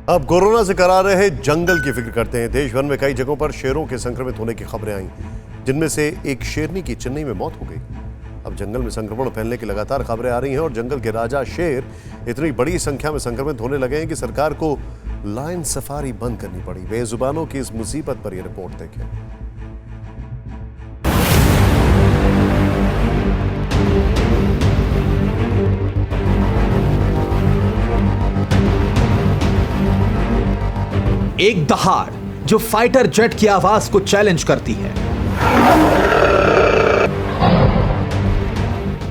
अब कोरोना से करा रहे जंगल की फिक्र करते हैं। देश भर में कई जगहों पर शेरों के संक्रमित होने की खबरें आई, जिनमें से एक शेरनी की चेन्नई में मौत हो गई। अब जंगल में संक्रमण फैलने की लगातार खबरें आ रही हैं और जंगल के राजा शेर इतनी बड़ी संख्या में संक्रमित होने लगे हैं कि सरकार को लायन सफारी बंद करनी पड़ी। बेजुबानों की इस मुसीबत पर यह रिपोर्ट देखें। एक दहाड़ जो फाइटर जेट की आवाज को चैलेंज करती है।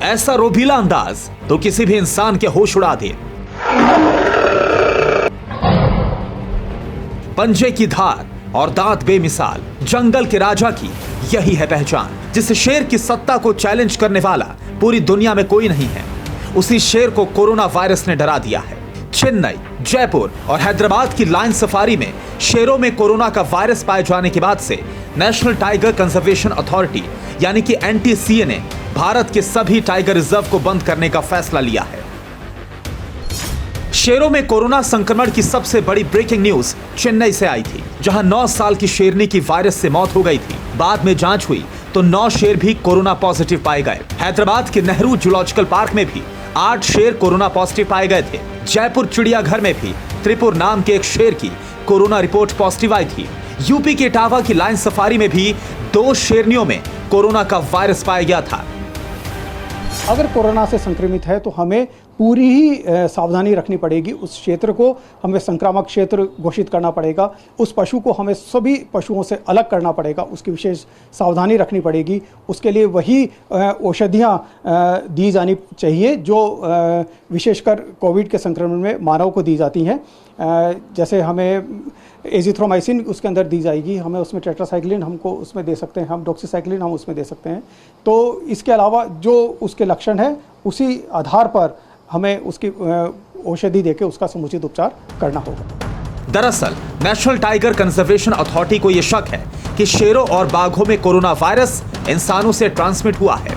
ऐसा रोबीला अंदाज तो किसी भी इंसान के होश उड़ा दे। पंजे की धार और दांत बेमिसाल, जंगल के राजा की यही है पहचान। जिस शेर की सत्ता को चैलेंज करने वाला पूरी दुनिया में कोई नहीं है, उसी शेर को कोरोना वायरस ने डरा दिया है। चेन्नई, जयपुर और हैदराबाद की लायन सफारी में शेरों में कोरोना का वायरस पाए जाने के बाद से नेशनल टाइगर कंजर्वेशन अथॉरिटी यानी कि NTCA ने भारत के सभी टाइगर रिजर्व को बंद करने का फैसला लिया है। शेरों में कोरोना संक्रमण की सबसे बड़ी ब्रेकिंग न्यूज चेन्नई से आई थी, जहां 9 साल की शेरनी की वायरस से मौत हो गई थी। बाद में जांच हुई तो 9 शेर भी कोरोना पॉजिटिव पाए गए। हैदराबाद के नेहरू जूलॉजिकल पार्क में भी 8 शेर कोरोना पॉजिटिव पाए गए थे। जयपुर चिड़ियाघर में भी त्रिपुर नाम के एक शेर की कोरोना रिपोर्ट पॉजिटिव आई थी। यूपी के इटावा की लायन सफारी में भी 2 शेरनियों में कोरोना का वायरस पाया गया था। अगर कोरोना से संक्रमित है तो हमें पूरी ही सावधानी रखनी पड़ेगी। उस क्षेत्र को हमें संक्रामक क्षेत्र घोषित करना पड़ेगा। उस पशु को हमें सभी पशुओं से अलग करना पड़ेगा। उसकी विशेष सावधानी रखनी पड़ेगी। उसके लिए वही औषधियाँ दी जानी चाहिए जो विशेषकर कोविड के संक्रमण में मानव को दी जाती हैं। जैसे हमें एजिथ्रोमाइसिन उसके अंदर दी जाएगी, हमें उसमें टेट्रासाइक्लिन हमको उसमें दे सकते हैं, हम डॉक्सीसाइक्लिन हम उसमें दे सकते हैं। तो इसके अलावा जो उसके लक्षण है उसी आधार पर हमें उसकी औषधि देके उसका समुचित उपचार करना होगा। दरअसल नेशनल टाइगर कंजर्वेशन अथॉरिटी को यह शक है कि शेरों और बाघों में कोरोना वायरस इंसानों से ट्रांसमिट हुआ है,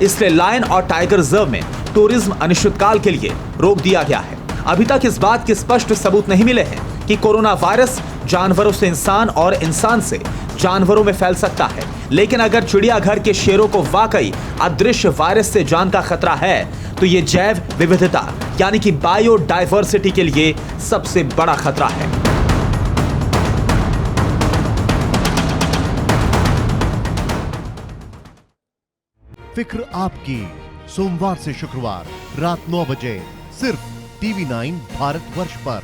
इसलिए लायन और टाइगर रिजर्व में टूरिज्म अनिश्चितकाल के लिए रोक दिया गया है। अभी तक इस बात के स्पष्ट सबूत नहीं मिले हैं कि कोरोना वायरस जानवरों से इंसान और इंसान से जानवरों में फैल सकता है, लेकिन अगर चिड़ियाघर के शेरों को वाकई अदृश्य वायरस से जान का खतरा है तो ये जैव विविधता यानी कि बायोडायवर्सिटी के लिए सबसे बड़ा खतरा है। फिक्र आपकी, सोमवार से शुक्रवार रात 9 बजे सिर्फ TV9 भारतवर्ष पर।